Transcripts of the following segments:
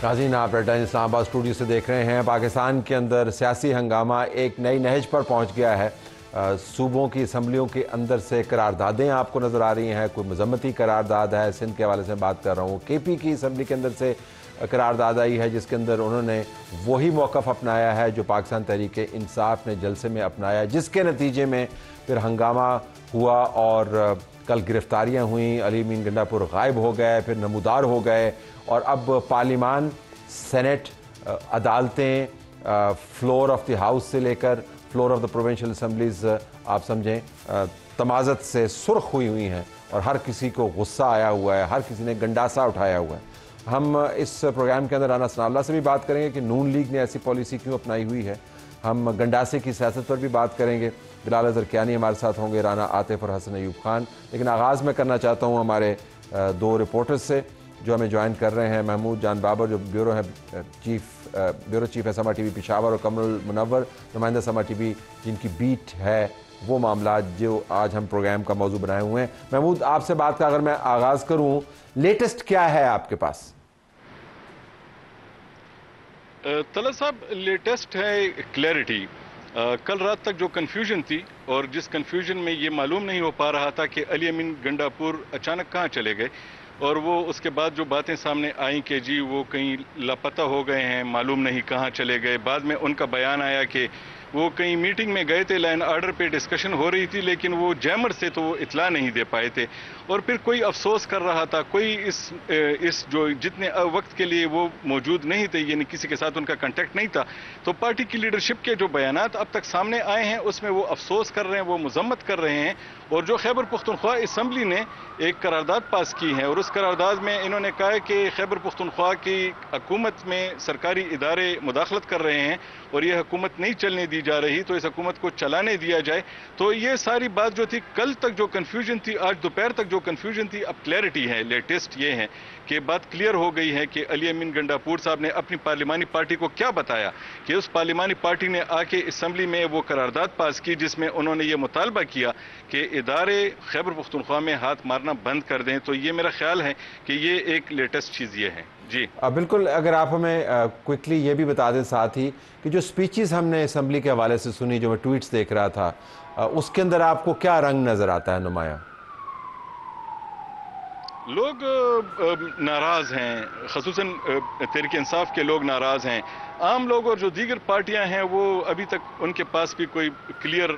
नाज़रीन, आप red line Islamabad studio से देख रहे हैं। पाकिस्तान के अंदर सियासी हंगामा एक नई नहज पर पहुंच गया है। सूबों की असम्बलियों के अंदर से करारदादें आपको नज़र आ रही हैं। कोई मजम्मती करारदाद है, सिंध के हवाले से बात कर रहा हूँ। KP की असम्बली के अंदर से करारदाद आई है जिसके अंदर उन्होंने वही मौक़िफ़ अपनाया है जो पाकिस्तान तहरीक इंसाफ ने जलसे में अपनाया, जिसके नतीजे में फिर हंगामा हुआ और कल गिरफ्तारियाँ हुई। अली अमीन गंडापुर गायब हो गए, फिर नमूदार हो गए और अब पार्लिमान, सेनेट, अदालतें, फ्लोर ऑफ द हाउस से लेकर floor of the provincial assemblies आप समझें तमाज़त से सुर्ख हुई हैं और हर किसी को गुस्सा आया हुआ है, हर किसी ने गंडासा उठाया हुआ है। हम इस प्रोग्राम के अंदर राना सनाउल्लाह से भी बात करेंगे कि नून लीग ने ऐसी पॉलिसी क्यों अपनाई हुई है। हम गंडासे की सियासत पर भी बात करेंगे। बिलाल अज़हर कियानी हमारे साथ होंगे, राना आतिफ और हसन अयूब खान। लेकिन आगाज़ में करना चाहता हूँ हमारे दो रिपोर्टर्स से जो हमें ज्वाइन कर रहे हैं। महमूद जान बाबर जो ब्यूरो चीफ है समा TV पेशावर, और कमरुल मुनव्वर नुमाइंदा समा TV जिनकी बीट है वो मामला जो आज हम प्रोग्राम का मौजू बनाए हुए हैं। महमूद, आपसे बात का अगर मैं आगाज़ करूँ, लेटेस्ट क्या है आपके पास? तलत साहब, लेटेस्ट है क्लैरिटी। कल रात तक जो कन्फ्यूजन थी और जिस कन्फ्यूजन में ये मालूम नहीं हो पा रहा था कि अली अमीन गंडापुर अचानक कहाँ चले गए, और वो उसके बाद जो बातें सामने आई कि जी वो कहीं लापता हो गए हैं, मालूम नहीं कहाँ चले गए। बाद में उनका बयान आया कि वो कहीं मीटिंग में गए थे, लाइन ऑर्डर पे डिस्कशन हो रही थी, लेकिन वो जैमर से तो वो इतला नहीं दे पाए थे। और फिर कोई अफसोस कर रहा था, कोई इस जो जितने वक्त के लिए वो मौजूद नहीं थे, यानी किसी के साथ उनका कांटेक्ट नहीं था। तो पार्टी की लीडरशिप के जो बयानात अब तक सामने आए हैं उसमें वो अफसोस कर रहे हैं, वो मजम्मत कर रहे हैं। और जो खैबर पख्तूनख्वा असम्बली ने एक करारदाद पास की है और उस करारदाद में इन्होंने कहा है कि खैबर पख्तूनख्वा की हुकूमत में सरकारी इदारे मुदाखलत कर रहे हैं और ये हुकूमत नहीं चलने दी जा रही, तो इस हुकूमत को चलाने दिया जाए। तो ये सारी बात जो थी, कल तक जो कन्फ्यूजन थी, आज दोपहर तक जो कन्फ्यूजन थी, अब क्लैरिटी है। लेटेस्ट ये है कि बात क्लियर हो गई है कि अली अमीन गंडापुर साहब ने अपनी पार्लिमानी पार्टी को क्या बताया कि उस पार्लिमानी पार्टी ने आके असम्बली में वो करारदाद पास की जिसमें उन्होंने ये मुतालबा किया कि इदारे खैबर पख्तूनख्वा में हाथ मारना बंद कर दें। तो ये मेरा ख्याल है कि ये एक लेटेस्ट चीज़ ये है। जी बिल्कुल। अगर आप हमें क्विकली ये भी बता दें साथ ही कि जो स्पीचेस हमने असम्बली के हवाले से सुनी, जो मैं ट्वीट्स देख रहा था, उसके अंदर आपको क्या रंग नज़र आता है नुमाया? लोग नाराज हैं, खसूसन तहरीक इंसाफ के लोग नाराज हैं। आम लोग और जो दीगर पार्टियां हैं वो अभी तक उनके पास भी कोई क्लियर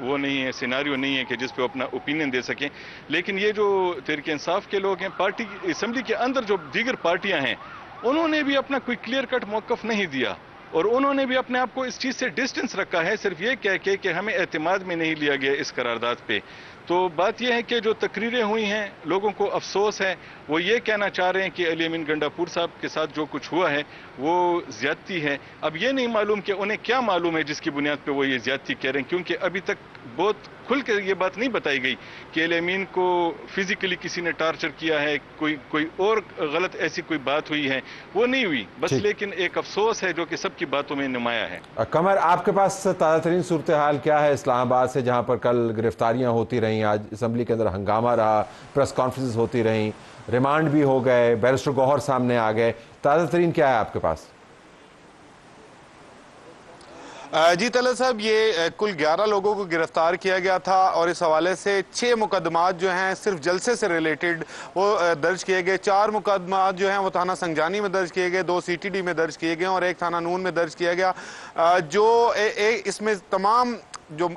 वो नहीं है, सिनारियो नहीं है कि जिस पे अपना ओपिनियन दे सकें। लेकिन ये जो तहरीक इंसाफ के लोग हैं, पार्टी असम्बली के अंदर जो दीगर पार्टियां हैं, उन्होंने भी अपना कोई क्लियर कट मौक़िफ़ नहीं दिया और उन्होंने भी अपने आप को इस चीज़ से डिस्टेंस रखा है, सिर्फ ये कह के कि हमें एतमाद में नहीं लिया गया इस करारदाद पे। तो बात यह है कि जो तकरीरें हुई हैं, लोगों को अफसोस है, वो ये कहना चाह रहे हैं कि अली अमीन गंडापुर साहब के साथ जो कुछ हुआ है वो ज्यादती है। अब ये नहीं मालूम कि उन्हें क्या मालूम है जिसकी बुनियाद पे वो ये ज्यादती कह रहे हैं, क्योंकि अभी तक बहुत खुल के ये बात नहीं बताई गई कि अली अमीन को फिजिकली किसी ने टार्चर किया है, कोई और गलत ऐसी कोई बात हुई है, वो नहीं हुई बस। लेकिन एक अफसोस है जो कि सबकी बातों में नुमाया है। कमर, आपके पास ताज़ा तरीन सूरत हाल क्या है इस्लामाबाद से, जहाँ पर कल गिरफ्तारियाँ होती रहीं, आज असम्बली के अंदर हंगामा रहा, प्रेस कॉन्फ्रेंस होती रहीं, रिमांड भी हो गए, बैरिस्टर गौहर सामने आ गए, ताज़ा तरीन क्या है आपके पास? जी तलत साहब, ये कुल 11 लोगों को गिरफ्तार किया गया था और इस हवाले से 6 मुकदमात जो हैं सिर्फ जलसे से रिलेटेड वो दर्ज किए गए। 4 मुकदमात जो हैं वो थाना संजानी में दर्ज किए गए, 2 CTD में दर्ज किए गए और 1 थाना नून में दर्ज किया गया। इसमें तमाम जो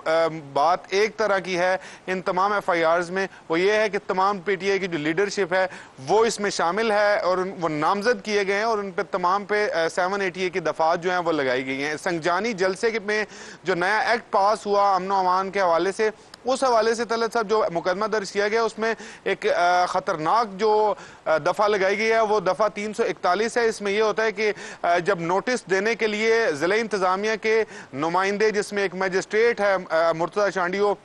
बात एक तरह की है इन तमाम FIRs में वो ये है कि तमाम PTI की जो लीडरशिप है वो इसमें शामिल है और वो नामजद किए गए हैं और उन पे तमाम पे 780A की दफात जो हैं वो लगाई गई हैं। संजानी जलसे में जो नया एक्ट पास हुआ अमन व अमान के हवाले से, उस हवाले से तलत साहब जो मुकदमा दर्ज किया गया उसमें एक खतरनाक जो दफ़ा लगाई गई है वो दफ़ा 341 है। इसमें यह होता है कि जब नोटिस देने के लिए ज़िला इंतज़ामिया के नुमाइंदे, जिसमें एक मजिस्ट्रेट है मुर्तज़ा शांडियो,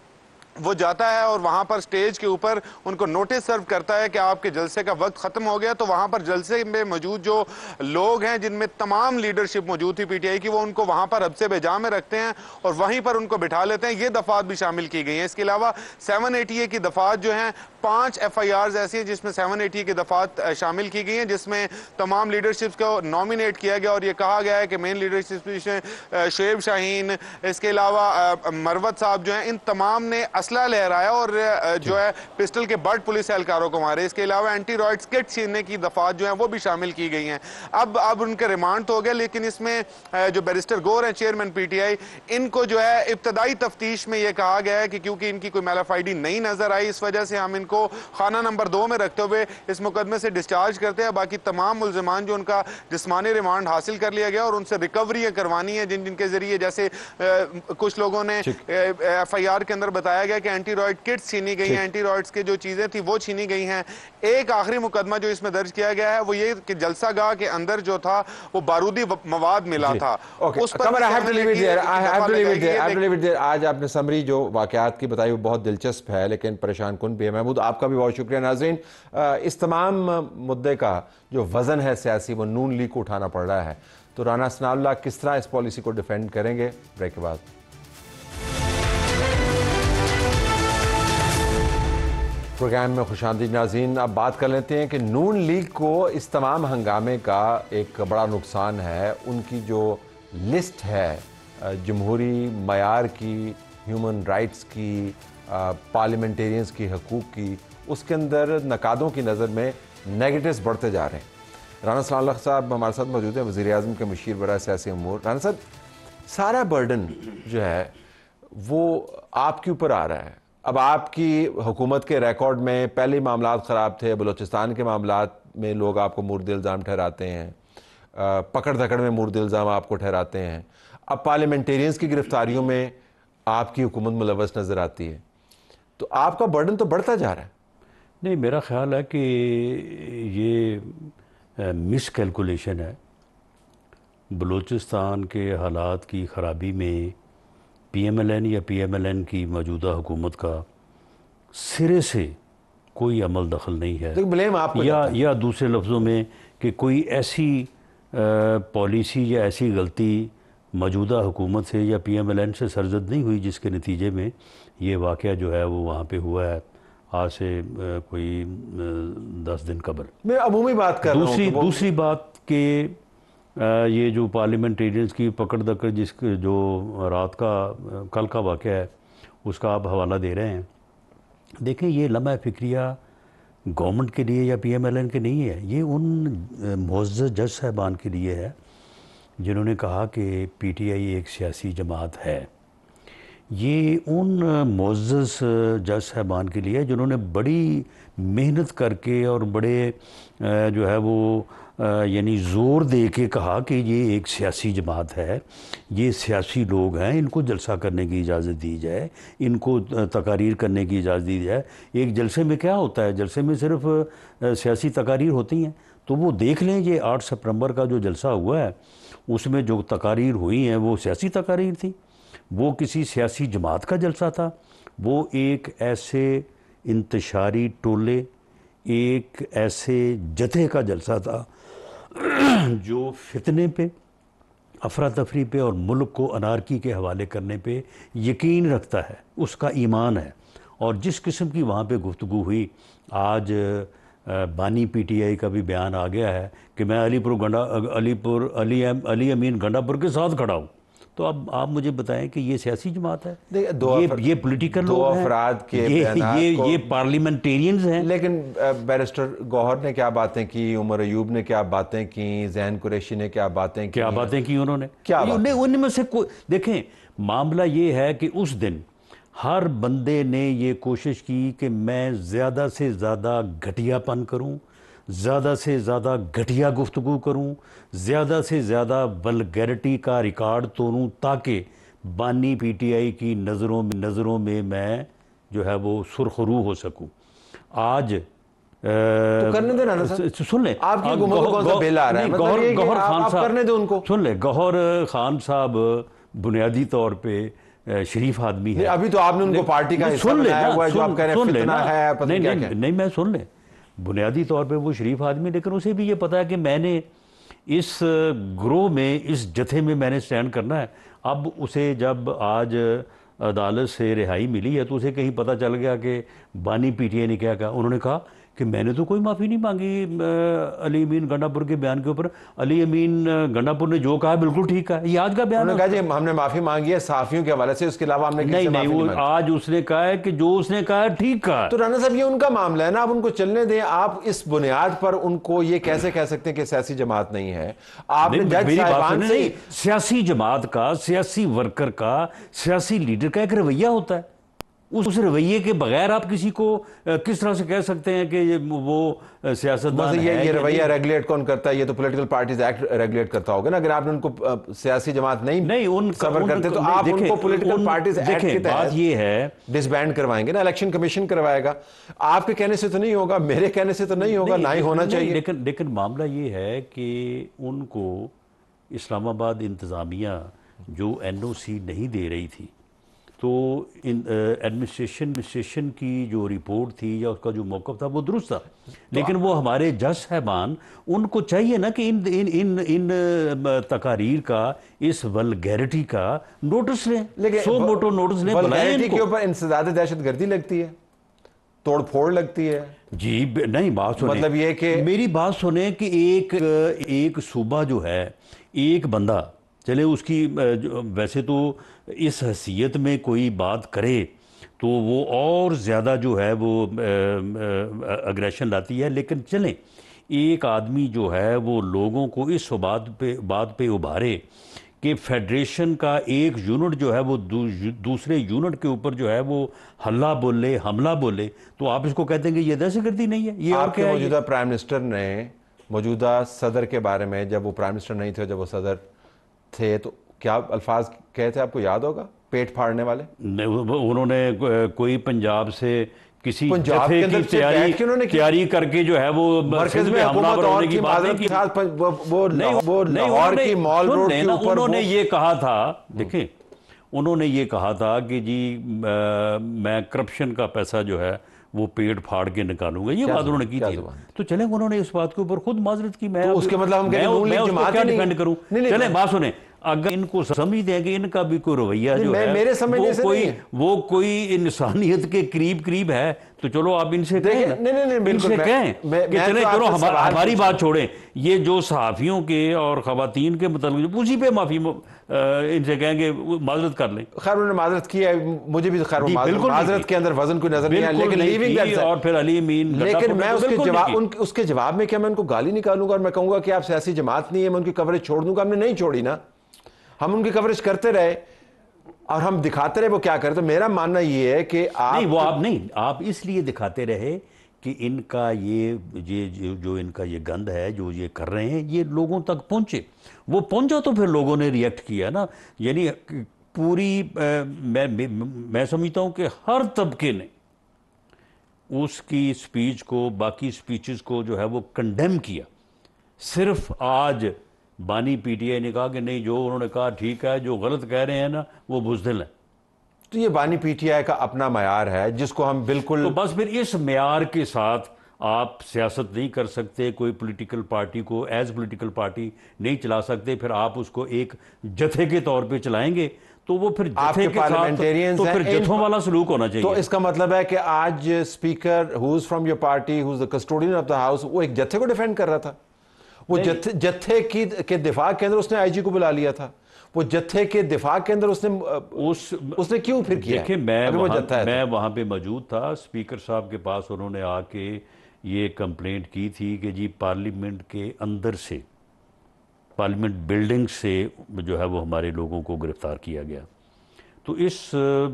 वो जाता है और वहां पर स्टेज के ऊपर उनको नोटिस सर्व करता है कि आपके जलसे का वक्त खत्म हो गया। तो वहां पर जलसे में मौजूद जो लोग हैं, जिनमें तमाम लीडरशिप मौजूद थी पीटीआई की, वो उनको वहां पर हब्से बेजा में रखते हैं और वहीं पर उनको बिठा लेते हैं। ये दफात भी शामिल की गई हैं। इसके अलावा 780A की दफात जो हैं, 5 FIRs ऐसी हैं जिसमें 780A की दफात शामिल की गई हैं, जिसमें तमाम लीडरशिप को नॉमिनेट किया गया और ये कहा गया है कि मेन लीडरशिप में शुएब शाहीन, इसके अलावा मरवत साहब जो हैं, इन तमाम ने असला लहराया और जो है पिस्टल के बट पुलिस एहलकारों को मारे। इसके अलावा एंटी रॉयड्स किट छीनने की दफात जो है वो भी शामिल की गई हैं। अब उनके रिमांड तो हो गया, लेकिन इसमें जो बैरिस्टर गौर है, चेयरमैन पीटीआई, इनको जो है इब्तदाई तफ्तीश में यह कहा गया है कि क्योंकि इनकी कोई मैलाफाइडी नहीं नजर आई, इस वजह से हम इनको खाना नंबर 2 में रखते हुए इस मुकदमे से डिस्चार्ज करते हैं। बाकी तमाम मुल्जिमान जो उनका जिस्मानी रिमांड हासिल कर लिया गया और उनसे रिकवरी करवानी है जिनके जरिए, जैसे कुछ लोगों ने FIR के अंदर बताया गया कि एंटी रॉयड किट्स छीनी गई हैं, एंटी रॉयड्स की जो चीजें थी वो छीनी गई हैं। एक आखिरी मुकदमा जो इसमें दर्ज किया गया है वो ये कि जलसागाह के अंदर जो था वो बारूदी मवाद मिला था। उस पर आज आपने समरी जो वाकयात की बताई वो बहुत दिलचस्प है लेकिन परेशान कुन भी है। महमूद, आपका भी बहुत शुक्रिया। नाज़रीन, इस तमाम मुद्दे का जो वजन है सियासी, वो नून लीग को उठाना पड़ रहा है। तो राना सनाउल्लाह किस तरह इस पॉलिसी को डिफेंड करेंगे? ब्रेक के बाद। प्रोग्राम में खुशामदीद नाज़रीन। अब बात कर लेते हैं कि नून लीग को इस तमाम हंगामे का एक बड़ा नुकसान है। उनकी जो लिस्ट है जमहूरी मयार की, ह्यूमन राइट्स की, पार्लियामेंटेरियंस की हकूक़ की, उसके अंदर नकादों की नज़र में नेगेटिव्स बढ़ते जा रहे हैं। राना सनाउल्लाह साहब हमारे साथ मौजूद हैं, वज़ीर आज़म के मुशीर बराए सियासी अमूर। राना साहब, सारा बर्डन जो है वो आपके ऊपर आ रहा है। अब आपकी हुकूमत के रिकॉर्ड में पहले ही मामलात ख़राब थे, बलूचिस्तान के मामलात में लोग आपको मुर्द इल्ज़ाम ठहराते हैं, पकड़ धकड़ में मुर्द इल्ज़ाम आपको ठहराते हैं। अब पार्लियामेंटेरियंस की गिरफ्तारियों में आपकी हुकूमत मुलव्वस नज़र आती है, तो आपका बर्डन तो बढ़ता जा रहा है। नहीं, मेरा ख्याल है कि ये मिस कैलकुलेशन है। बलूचिस्तान के हालात की ख़राबी में PMLN या PMLN की मौजूदा हुकूमत का सिरे से कोई अमल दखल नहीं है। तो ब्लेम आपको या दूसरे लफ्ज़ों में कि कोई ऐसी पॉलिसी या ऐसी गलती मौजूदा हुकूमत से या PMLN से सरजद नहीं हुई जिसके नतीजे में ये वाक़या जो है वो वहाँ पे हुआ है आज से कोई 10 दिन कबल। मैं अमूमी बात कर रहा हूँ। दूसरी बात कि ये जो पार्लियामेंटेरियंस की पकड़ दकड़ जो रात का कल का वाक़या है उसका आप हवाला दे रहे हैं। देखें, ये लम्हा फ़िक्रिया गवर्नमेंट के लिए या PMLN के नहीं है, ये उन मुअज़्ज़ज़ जज साहबान के लिए है जिन्होंने कहा कि PTI एक सियासी जमात है। ये उन मुअज़्ज़ज़ जज साहबान के लिए जिन्होंने बड़ी मेहनत करके और बड़े जो है वो यानी ज़ोर दे के कहा कि ये एक सियासी जमात है, ये सियासी लोग हैं, इनको जलसा करने की इजाज़त दी जाए, इनको तकारीर करने की इजाज़त दी जाए। एक जलसे में क्या होता है, जलसे में सिर्फ सियासी तकारीर होती हैं। तो वो देख लें, ये 8 सितंबर का जो जलसा हुआ है उसमें जो तकारीर हुई हैं वो सियासी तकारीर थी, वो किसी सियासी जमात का जलसा था। वो एक ऐसे इंतशारी टोले, एक ऐसे जथे का जलसा था जो फितने पे, अफरा तफरी पे और मुल्क को अनारकी के हवाले करने पे यकीन रखता है, उसका ईमान है। और जिस किस्म की वहाँ पे गुफ्तगू हुई, आज बानी PTI का भी बयान आ गया है कि मैं अली अमीन गंडापुर के साथ खड़ा हूँ। तो अब आप मुझे बताएं कि ये सियासी जमात है, ये पॉलिटिकल लोग हैं, अफराद के ये पार्लियामेंटेरियंस हैं। लेकिन बैरिस्टर गौहर ने क्या बातें की, उमर अयूब ने क्या बातें की, जैन कुरैशी ने क्या बातें की, उन्होंने उनमें से देखें, मामला ये है कि उस दिन हर बंदे ने ये कोशिश की कि मैं ज़्यादा से ज़्यादा घटियापन करूं, ज़्यादा से ज़्यादा घटिया गुफ्तगू करूं, ज़्यादा से ज़्यादा वल्गैरिटी का रिकॉर्ड तोड़ूं ताकि बानी PTI की नज़रों में मैं जो है वो सुरखरू हो सकूं। आज तो करने देना ना सर, सुन ले, आपकी हुकूमत को कौन सा बिल आ रहा है, गौहर खान साहब करने दो उनको। सुन ले, गौहर खान साहब बुनियादी तौर पे शरीफ आदमी है। अभी तो आपने उनको पार्टी का हिस्सा बनाया हुआ है, जो आप कह रहे हैं फितना है, पता नहीं क्या। नहीं, मैं सुन ले, बुनियादी तौर पे वो शरीफ आदमी, लेकिन उसे भी ये पता है कि मैंने इस ग्रोह में, इस जत्थे में मैंने स्टैंड करना है। अब उसे जब आज अदालत से रिहाई मिली है तो उसे कहीं पता चल गया कि बानी पीटीआई ने क्या कहा। उन्होंने कहा कि मैंने तो कोई माफ़ी नहीं मांगी अली अमीन गंडापुर के बयान के ऊपर। अली अमीन गंडापुर ने जो कहा बिल्कुल ठीक है, ये आज का बयान है। कहा जी हमने माफी मांगी है सहाफियों के हवाले से, उसके अलावा हमने नहीं, वो आज उसने कहा है कि जो उसने कहा है ठीक कहा। तो राना साहब ये उनका मामला है ना, आप उनको चलने दें। आप इस बुनियाद पर उनको ये कैसे कह सकते हैं कि सियासी जमात नहीं है? आपने जज साहिबान से सियासी जमात का, सियासी वर्कर का, सियासी लीडर का एक रवैया होता है। उस रवैये के बगैर आप किसी को किस तरह से कह सकते हैं कि वो सियासतदान है? ये रवैया रेगुलेट कौन करता है? ये तो पॉलिटिकल पार्टीज एक्ट रेगुलेट करता होगा ना। अगर आपने उनको सियासी जमात नहीं कवर करते तो आप उनको पॉलिटिकल पार्टीज एक्ट के तहत ये है डिसबैंड करवाएंगे ना, इलेक्शन कमीशन करवाएगा। आपके कहने से तो नहीं होगा, मेरे कहने से तो नहीं होगा, ना ही होना चाहिए। लेकिन मामला ये है कि उनको इस्लामाबाद इंतज़ामिया जो एनओसी नहीं दे रही थी, तो एडमिनिस्ट्रेशन की जो रिपोर्ट थी या उसका जो मौक़िफ़ था वो दुरुस्त था। लेकिन वो हमारे जज साहबान, उनको चाहिए ना कि इन तकारीर का, इस वल्गैरिटी का नोटिस लें, सो मोटो नोटिस लें। वल्गैरिटी के ऊपर इंसदाद दहशतगर्दी लगती है, तोड़ फोड़ लगती है जी। नहीं, बात सुने, मतलब ये कि मेरी बात सुने कि एक सूबा जो है, एक बंदा चले उसकी वैसे तो इस हैसियत में कोई बात करे तो वो और ज़्यादा जो है वो अग्रेशन लाती है, लेकिन चलें एक आदमी जो है वो लोगों को इस बात पे उभारे कि फेडरेशन का एक यूनिट जो है वो दूसरे यूनिट के ऊपर जो है वो हल्ला बोले, हमला बोले, तो आप इसको कहते हैं कि ये दहशतगर्दी नहीं है? ये आपके मौजूदा प्राइम मिनिस्टर ने मौजूदा सदर के बारे में, जब वो प्राइम मिनिस्टर नहीं थे, जब वो सदर थे, तो क्या अल्फाज कहे थे, आपको याद होगा? पेट फाड़ने वाले। उन्होंने कोई पंजाब से किसी जत्थे की तैयारी करके जो है वो मरकज में हमलावर होने की बात की, वो लाहौर की मॉल रोड के ऊपर उन्होंने ये कहा था, देखें उन्होंने ये कहा था कि जी मैं करप्शन का पैसा जो है वो पेट फाड़ के निकालूंगा, ये बात उन्होंने की थी। तो चले उन्होंने इस बात के ऊपर खुद माजरत की। मैं उसके मतलब हम क्या डिफेंड करूं? चले बात सुने, अगर इनको समझते हैं कि इनका भी कोई रवैया जो है मेरे समझने से वो कोई इंसानियत के करीब है, तो चलो आप इनसे कहें, इनसे कहें कि चले चलो हमारी बात छोड़ें, ये जो सहाफ़ियों के और ख़वातीन के मतलब उसी पे माफ़ी इनसे कहेंगे माजरत कर लें। खैर उन्होंने माजरत की है, मुझे भी खैर माजरत के अंदर वजन कोई नजर नहीं आया, लेकिन लीविंग दैट और फिर अली अमीन, लेकिन मैं उसके जवाब में क्या मैं उनको गाली निकालूंगा और मैं कहूंगा कि आप सियासी जमात नहीं है, मैं उनकी कवरेज छोड़ दूंगा? हमने नहीं छोड़ी ना, हम उनकी कवरेज करते रहे और हम दिखाते रहे वो क्या करे। तो मेरा मानना ये है कि आप इसलिए दिखाते रहे कि इनका ये जो इनका ये गंद है, जो ये कर रहे हैं, ये लोगों तक पहुंचे। वो पहुंचा तो फिर लोगों ने रिएक्ट किया ना। यानी पूरी मैं समझता हूं कि हर तबके ने उसकी स्पीच को, बाकी स्पीचेस को जो है वो कंडेम किया। सिर्फ आज बानी पीटीआई ने कहा कि नहीं, जो उन्होंने कहा ठीक है, जो गलत कह रहे हैं ना वो बुज़दिल है। तो ये बानी पीटीआई का अपना मयार है जिसको हम बिल्कुल, तो बस फिर इस मयार के साथ आप सियासत नहीं कर सकते, कोई पॉलिटिकल पार्टी को एज पॉलिटिकल पार्टी नहीं चला सकते। फिर आप उसको एक जत्थे के तौर पे चलाएंगे तो वो फिर जत्थे के साथ तो फिर जत्थों वाला सलूक होना चाहिए। तो इसका मतलब है कि आज speaker who is from your party, who is the custodian of the house, वो एक जत्थे को डिफेंड कर रहा था। वो जत्थे के दिफा के अंदर उसने आईजी को बुला लिया था। वो जत्थे के दिफा के अंदर उसने क्यों फिर किया? देखिए मैं वहाँ पे मौजूद था, स्पीकर साहब के पास उन्होंने आके ये कंप्लेंट की थी कि जी पार्लियामेंट के अंदर से, पार्लियामेंट बिल्डिंग से जो है वो हमारे लोगों को गिरफ्तार किया गया। तो इस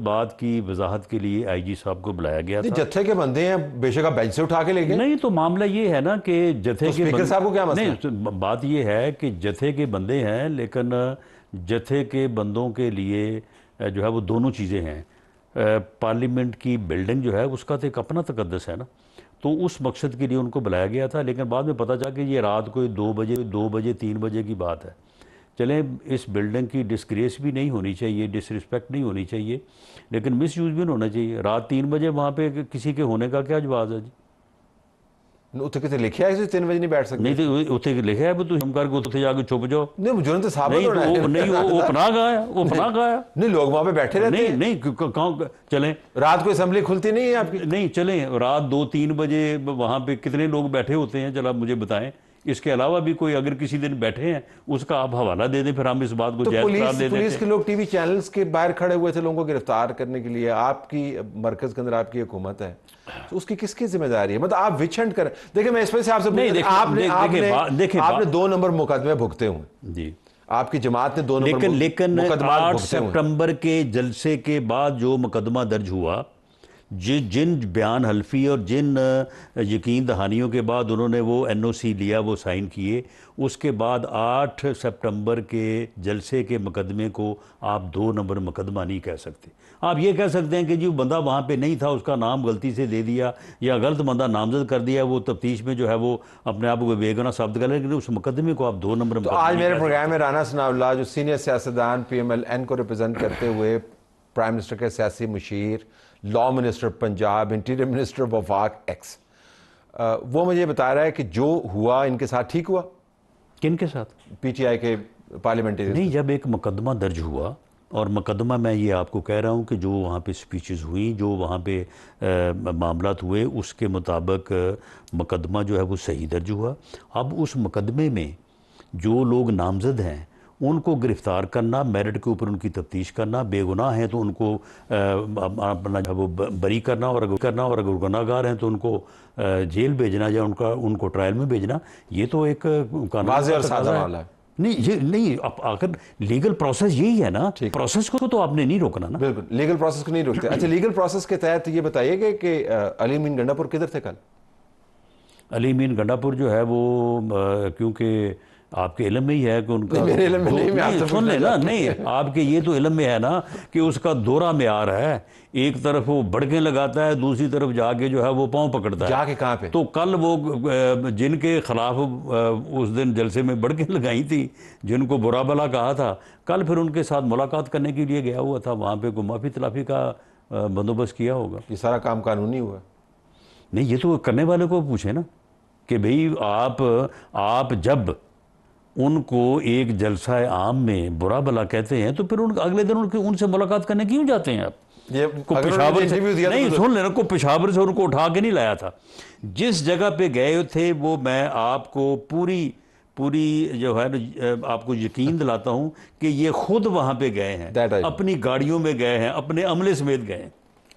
बात की वजाहत के लिए आईजी साहब को बुलाया गया था। जत्थे के बंदे हैं, बेशक आप बेंच से उठा के ले गए। नहीं, तो मामला ये है ना कि जत्थे के स्पीकर साहब को क्या मसला है? नहीं, बात ये है कि जत्थे के बंदे हैं, लेकिन जत्थे के बंदों के लिए जो है वो दोनों चीज़ें हैं। पार्लियामेंट की बिल्डिंग जो है उसका तो एक अपना तकद्दस है ना, तो उस मकसद के लिए उनको बुलाया गया था। लेकिन बाद में पता चला कि ये रात को 2 बजे 3 बजे की बात है चले इस बिल्डिंग की डिस्ग्रेस भी नहीं होनी चाहिए, डिसरिस्पेक्ट नहीं होनी चाहिए, लेकिन मिस यूज़ भी नहीं होना चाहिए। रात 3 बजे वहाँ पे किसी के होने का क्या जवाब है जी? उत्थे कितने लिखे है 3 बजे नहीं बैठ सकते? नहीं तो उत्थे लिखा है तुम हम करके उत्थे जाके छुप जाओ। नहीं मुझे तो साबित नहीं होना है। तो नहीं वो पनाह गया, वो पनाह गया। नहीं लोग वहां पे बैठे रहते नहीं हैं। नहीं कहाँ चलें? रात को असेंबली खुलती नहीं है आपकी? नहीं चलें, रात 2-3 बजे वहाँ पे कितने लोग बैठे होते हैं, चलो आप मुझे बताएं। इसके अलावा भी कोई अगर किसी दिन बैठे हैं उसका आप हवाला दे दें, फिर हम इस बात को तो जायज़ करार दे देते हैं। पुलिस के लोग टीवी चैनल्स के बाहर खड़े हुए थे लोगों को गिरफ्तार करने के लिए। आपकी मरकज के अंदर आपकी हुकूमत है, तो उसकी किसकी जिम्मेदारी है? मतलब आप विच हंट करें। देखिए मैं इस वजह से आपसे आपने 2 नंबर मुकदमे भुगते हुए जी, आपकी जमात ने 2 नंबर लेकिन 8 सितंबर के जलसे के बाद जो मुकदमा दर्ज हुआ, जिन बयान हल्फी और जिन यकीन दहानियों के बाद उन्होंने वो NOC लिया, वो साइन किए, उसके बाद 8 सितंबर के जलसे के मुकदमे को आप 2 नंबर मुकदमा नहीं कह सकते। आप ये कह सकते हैं कि जी बंदा वहाँ पे नहीं था, उसका नाम गलती से दे दिया या गलत बंदा नामजद कर दिया, वो तफ्तीश में जो है वो अपने आप को बेगुनाह साबित कर, लेकिन उस मुकदमे को आप 2 नंबर। तो आज मेरे प्रोग्राम में राना सनाउल्लाह जो सीनियर सियासतदान PMLN को रिप्रेजेंट करते हुए प्राइम मिनिस्टर के सियासी मुशीर, law minister Punjab, interior minister वफाक एक्स, वो मुझे बता रहा है कि जो हुआ इनके साथ ठीक हुआ। किन के साथ? PTI के पार्लियामेंटेरियन। नहीं, जब एक मुकदमा दर्ज हुआ, और मुकदमा मैं ये आपको कह रहा हूँ कि जो वहाँ पे स्पीचेस हुई, जो वहाँ पे मामलात हुए, उसके मुताबिक मुकदमा जो है वो सही दर्ज हुआ। अब उस मुकदमे में जो लोग नामजद हैं उनको गिरफ्तार करना, मेरिट के ऊपर उनकी तफ्तीश करना, बेगुनाह हैं तो उनको अपना वो बरी करना, और अगर गुनाहगार हैं तो उनको जेल भेजना या उनको ट्रायल में भेजना, ये तो एक कानून है। नहीं ये नहीं, अब आखिर लीगल प्रोसेस यही है ना, प्रोसेस को तो आपने नहीं रोकना ना। बिल्कुल लीगल प्रोसेस को नहीं रोकते। अच्छा, लीगल प्रोसेस के तहत ये बताइएगा कि अली अमीन गंडापुर किधर थे कल? अली अमीन गंडापुर जो है वो क्योंकि आपके इल्म में ही है कि उनका मेरे इल्म में नहीं, सुन ले ना, नहीं आपके ये तो इल्म में है ना कि उसका दौरा में आ रहा है, एक तरफ वो बड़कें लगाता है, दूसरी तरफ जाके जो है वो पाँव पकड़ता है। जाके कहाँ पे? तो कल वो जिनके खिलाफ उस दिन जलसे में बड़कें लगाई थी, जिनको बुरा भला कहा था, कल फिर उनके साथ मुलाकात करने के लिए गया हुआ था। वहाँ पे कोई माफ़ी तलाफ़ी का बंदोबस्त किया होगा। ये सारा काम कानूनी हुआ? नहीं, ये तो करने वाले को पूछे ना कि भाई आप जब उनको एक जलसा आम में बुरा भला कहते हैं तो फिर अगले दिन उनसे मुलाकात करने क्यों जाते हैं आप? ये को पेशावर से नहीं, सुन लेना, को पेशावर से उनको उठा के नहीं लाया था। जिस जगह पे गए थे वो मैं आपको पूरी जो है ना आपको यकीन दिलाता हूं कि ये खुद वहां पे गए हैं, अपनी गाड़ियों में गए हैं, अपने अमले समेत गए हैं।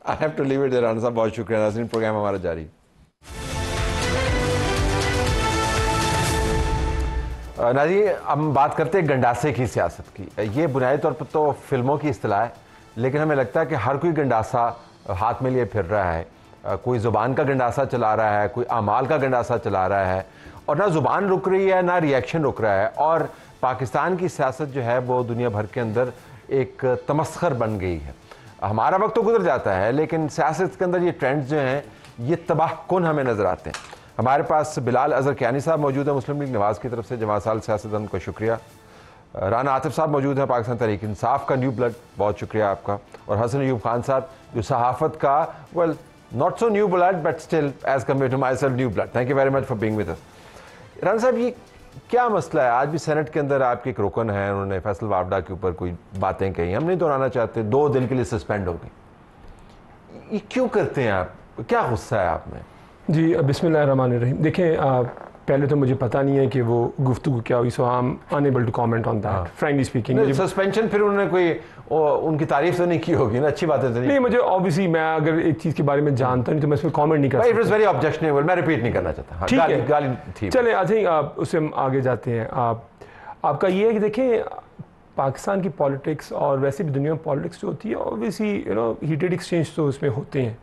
I have to leave it there. Rana साहब बहुत शुक्रिया। नाज़रीन, प्रोग्राम हमारा जारी। नाजी, हम बात करते हैं गंडासे की सियासत की। ये बुनियादी तौर पर तो फिल्मों की इस्तिलाह है, लेकिन हमें लगता है कि हर कोई गंडासा हाथ में लिए फिर रहा है। कोई ज़ुबान का गंडासा चला रहा है, कोई आमाल का गंडासा चला रहा है, और ना ज़ुबान रुक रही है ना रिएक्शन रुक रहा है। और पाकिस्तान की सियासत जो है वो दुनिया भर के अंदर एक तमस्खर बन गई है। हमारा वक्त तो गुजर जाता है, लेकिन सियासत के अंदर ये ट्रेंड्स जो हैं ये तबाहकुन हमें नज़र आते हैं। हमारे पास बिलाल अजहर कियानी साहब मौजूद है मुस्लिम लीग नवाज़ की तरफ से, जमात साल सियासतदान का शुक्रिया। राना आतिफ साहब मौजूद हैं पाकिस्तान तहरीक इंसाफ का न्यू ब्लड, बहुत शुक्रिया आपका। और हसन अयूब खान साहब जो सहाफ़त का well not so new blood but still as compare to myself new blood. Thank you very much for being with us. Rana साहब, ये क्या मसला है? आज भी सेनेट के अंदर आपके एक रुकन है, उन्होंने फैसल वावडा के ऊपर कोई बातें कही, हम नहीं दोहराना चाहते, 2 दिन के लिए सस्पेंड हो गई। ये क्यों करते हैं आप? क्या गुस्सा है आप में? जी बिस्मिल्लाहिर्रहमानिर्रहीम। देखें, पहले तो मुझे पता नहीं है कि वो गुफ्तगू क्या हुई, so I am unable to comment on that frankly speaking. Suspension फिर उन्होंने कोई उनकी तारीफ तो नहीं की होगी ना, अच्छी बातें तो नहीं, मुझे ऑब्वियसली मैं अगर एक चीज़ के बारे में जानता नहीं तो मैं इसमें कमेंट नहीं कर सकता। इट वाज वेरी ऑब्जेक्शनेबल, मैं रिपीट नहीं करना चाहता। ठीक है, गाली थी। चले, आई थिंक आप उससे हम आगे जाते हैं। आपका ये है कि देखें, पाकिस्तान की पॉलिटिक्स और वैसे भी दुनिया में पॉलिटिक्स जो होती है ऑब्वियसली हीटेड एक्सचेंज तो उसमें होते हैं,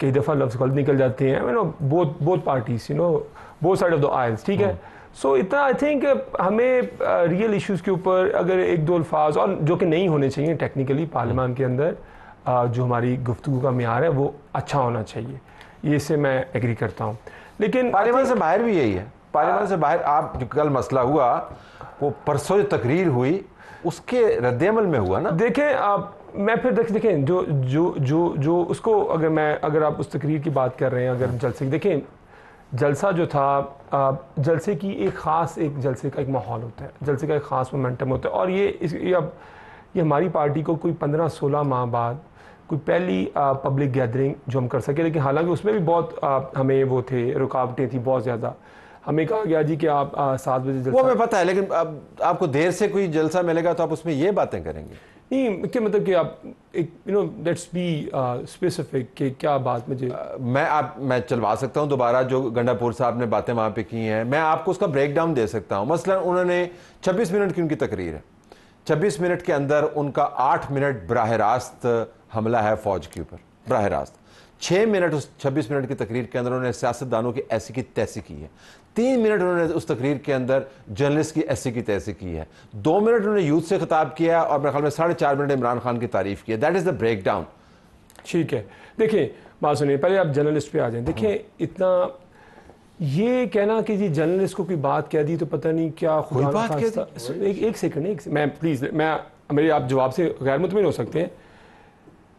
कई दफ़ा लफ्ज़ गलत निकल जाते हैं, both parties both side of the aisles, ठीक है। सो इतना आई थिंक हमें रियल इश्यूज़ के ऊपर अगर 1-2 अल्फाज, और जो कि नहीं होने चाहिए टेक्निकली पार्लियामान के अंदर, जो हमारी गुफ्तगू का मियार है वो अच्छा होना चाहिए, ये इससे मैं एग्री करता हूँ। लेकिन पार्लियामान से बाहर भी यही है। पार्लियामेंट से बाहर आप जो कल मसला हुआ वो परसों जो तकरीर हुई उसके रद्देअमल में हुआ ना। देखें मैं फिर देखें जो जो जो जो उसको अगर आप उस तकरीर की बात कर रहे हैं, अगर जलसे देखें, जलसा जो था जलसे की एक जलसे का एक माहौल होता है, जलसे का एक ख़ास मोमेंटम होता है, और ये हमारी पार्टी को कोई 15-16 माह बाद कोई पहली पब्लिक गैदरिंग जो हम कर सके, लेकिन हालांकि उसमें भी बहुत हमें वो थे, रुकावटें थी बहुत ज़्यादा। हमें कहा गया जी कि आप 7 बजे जलसा, वो हमें पता है, लेकिन अब आपको देर से कोई जलसा मिलेगा तो आप उसमें ये बातें करेंगे नहीं कि मतलब कि आप एक लेट्स बी स्पेसिफिक कि क्या बात मुझे मैं चलवा सकता हूं दोबारा जो गंडापुर साहब ने बातें वहां पे की हैं, मैं आपको उसका ब्रेक डाउन दे सकता हूं। मसलन उन्होंने 26 मिनट की उनकी तकरीर है, 26 मिनट के अंदर उनका 8 मिनट बराह रास्त हमला है फौज के ऊपर, बराह रास्त। 6 मिनट उस 26 मिनट की तकरीर के अंदर उन्होंने सियासतदानों की ऐसी की तैसी की है। 3 मिनट उन्होंने उस तकरीर के अंदर जर्नलिस्ट की ऐसी की तैसी की है। 2 मिनट उन्होंने यूथ से खिताब किया और मेरे ख्याल में 4.5 मिनट इमरान खान की तारीफ की है। That is the breakdown. ठीक है, देखिए बात सुनिए, पहले आप जर्नलिस्ट पे आ जाएं। देखिए इतना ये कहना कि जी जर्नलिस्ट को कोई बात कह दी तो पता नहीं क्या खुदा बात ना कह खास्ता। एक सेकंड मैं प्लीज मेरे आप जवाब से गैर मुतमिन हो सकते हैं।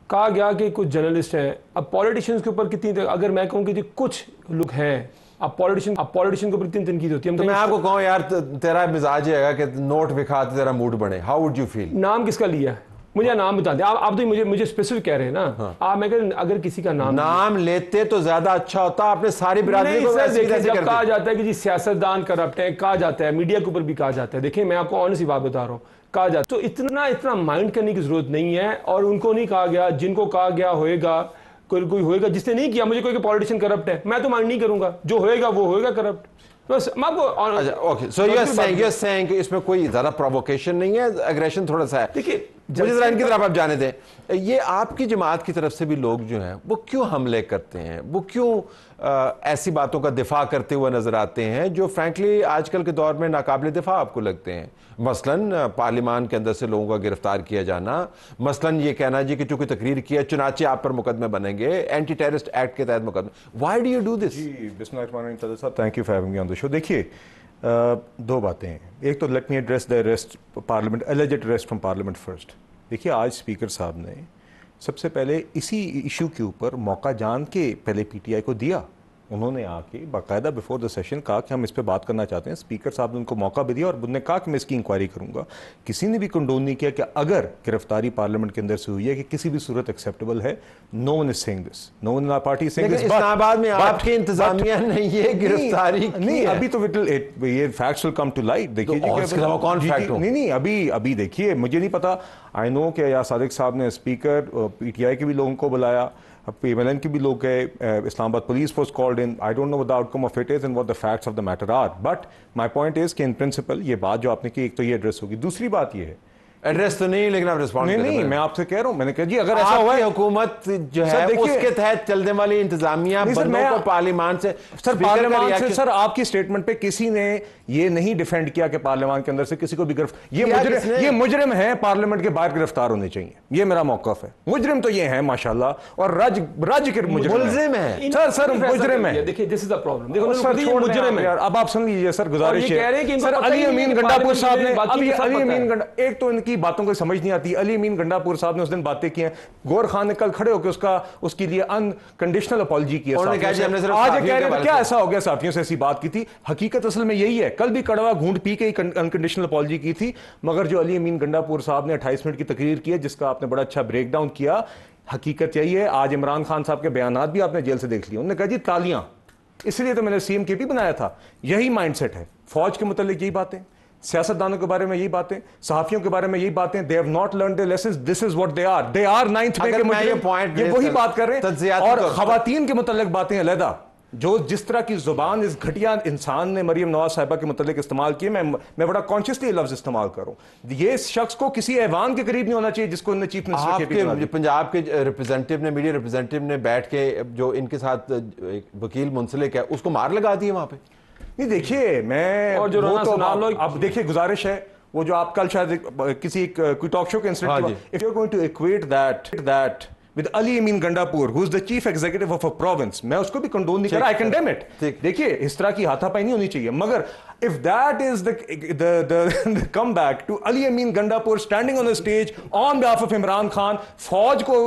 कहा गया कि कुछ जर्नलिस्ट हैं, अब पॉलिटिशियंस के ऊपर कितनी, अगर मैं कहूँ कि जी कुछ लोग हैं, अब पॉलिटिशियन के ऊपर कितनी तनकीद होती है। तो मैं आपको कहूँ यार तेरा मिजाज है कि नोट दिखाते तेरा मूड बने, हाउ वुड यू फील? नाम किसका लिया? मुझे नाम बता दें आप तो मुझे स्पेसिफिक कह रहे हैं ना। हाँ। आप मैं अगर किसी का नाम लेते तो ज्यादा अच्छा होता। आपने सारी बिरादरी को जब कहा जाता है कि जी सियासतदान करप्ट है, कहा जाता है, मीडिया के ऊपर भी कहा जाता है। देखिए मैं आपको ऑनेस्ट सी बात बता रहा हूँ, कहा जाता तो इतना माइंड करने की जरूरत नहीं है। और उनको नहीं कहा गया, जिनको कहा गया होएगा, कोई होएगा, जिसने नहीं किया मुझे कोई पॉलिटिशियन करप्ट है, मैं तो माइंड नहीं करूंगा, जो होएगा वो होएगा करप्ट। बस मैं आपको okay, so you are saying कि इसमें कोई ज्यादा प्रोवोकेशन नहीं है, एग्रेशन थोड़ा सा है। देखिए मुझे जरा इनकी तरफ आप जाने दें, ये आपकी जमात की तरफ से भी लोग जो हैं वो क्यों हमले करते हैं, वो क्यों ऐसी बातों का दिफा करते हुए नजर आते हैं जो फ्रैंकली आजकल के दौर में नाकाबिल दिफा आपको लगते हैं? मसलन पार्लियामान के अंदर से लोगों का गिरफ्तार किया जाना, मसलन ये कहना जी कि चूंकि तकरीर किया चुनाचे आप पर मुकदमे बनेंगे, एंटी टेररिस्ट एक्ट के तहत मुकदमे। Why do you do this? जी बिस्मिल्लाह साहब, thank you for having me on the show. देखिए दो बातें हैं। एक तो let me address the arrest parliament, alleged arrest from parliament first. देखिए आज स्पीकर साहब ने सबसे पहले इसी इशू के ऊपर मौका जान के पहले पीटीआई को दिया। उन्होंने आके बाकायदा बिफोर द सेशन कहा कि हम इस पे बात करना चाहते हैं। स्पीकर साहब ने उनको मौका भी दिया और उन्होंने कहा कि मैं इसकी इंक्वायरी करूंगा। किसी ने भी कंडोन नहीं किया कि अगर गिरफ्तारी पार्लियामेंट के अंदर से हुई है कि किसी भी सूरत एक्सेप्टेबल है। No one is saying this, no one in our party is saying this. Islamabad में आपके इंतजामिया ने ये गिरफ्तारी नहीं, अभी तो ये facts will come to light. देखिए नहीं अभी देखिए, मुझे नहीं पता। आई नो कि या सादिक साहब ने स्पीकर पीटीआई के भी लोगों को बुलाया, PMLN के भी लोग गए, Islamabad police was called in. I don't know what the outcome of it is and what the facts of the matter are, but my point is कि इन प्रिंसिपल ये बात जो आपने की, एक तो ये एड्रेस होगी। दूसरी बात ये है, एड्रेस तो नहीं, लेकिन आप रिस्पॉन्ड नहीं मैं आपसे कह रहा हूं, मैंने कहा जी अगर ऐसा हुआ है, हुकूमत जो है उसके तहत चलने वाली इंतजामिया बंदों को पार्लियामान से, पार्लियामान से सर आपकी स्टेटमेंट पे किसी ने ये नहीं डिफेंड किया कि पार्लियामान के अंदर से किसी को भी ये मुजरिम है, पार्लियामेंट के बाहर गिरफ्तार होने चाहिए। ये मेरा मौकफ है। मुजरिम तो ये है माशाल्लाह, और राज्य के मुजरिम है सर मुजरिम है। देखिए दिस इज द प्रॉब्लम। देखो सर मुजरिम है। अब आप सुन लीजिए सर, गुजारिश है सर, अली अमीन गंडापुर साहब ने, अली अमीन गंडा, एक तो इनकी बातों को समझ नहीं आती। अली अमीन गंडापुर साहब ने उस दिन बातें की हैं, गौर खान ने कल खड़े होकर उसके लिए अनकंडीशनल अपॉलजी की है। आज कह रहे हैं क्या ऐसा हो गया, साथियों से ऐसी बात की थी। हकीकत असल में यही है, कल भी कड़वा घूंट पी के अनकंडीशनल अपॉलजी की थी, मगर जो अली अमीन गंडापुर साहब ने 28 मिनट की तकरीर की है, जिसका आपने बड़ा अच्छा ब्रेक डाउन किया, हकीकत यही है। आज इमरान खान साहब के बयानात भी आपने जेल से देख लिए। उन्होंने कहा जी तालियां, इसलिए तो मैंने CMKP बनाया था। यही माइंडसेट है फौज के मुतालिक, यही बातें, सियासतदानों के बारे में यही बातें, सहाफियों के बारे में यही बातें। They have not learn their lessons, this is what they are 9th में के मुजरिम। ये वही बात कर रहे हैं। और खवातीन के मुतालिक बातें अलहदा, जो जिस तरह की जुबान इस घटिया इंसान ने मरियम नवाज साहिबा के मुतालिक इस्तेमाल की, मैं बड़ा कॉन्शियसली लफ्ज इस्तेमाल करूं। ये शख्स को किसी ऐवान के करीब नहीं होना चाहिए जिसको इन्होंने चीफ मिनिस्टर पंजाब के रिप्रेजेंटेटिव ने, मीडिया रिप्रेजेंटेटिव ने बैठ के जो इनके साथ वकील मुंसलिक है उसको मार लगा दी है वहां पे। नहीं देखिए, मैं और जो तो अब देखिए गुजारिश है, वो जो आप कल शायद किसी कोई टॉक शो के incident, if you are going to equate that with Ali Amin Gandapur, who is the chief executive of a province, मैं उसको भी कंडोन नहीं कर रहा, I condemn it. देखिए इस तरह की हाथापाई नहीं होनी चाहिए, मगर if that is the comeback to Ali Amin Gandapur standing on the stage on behalf of Imran Khan, फौज को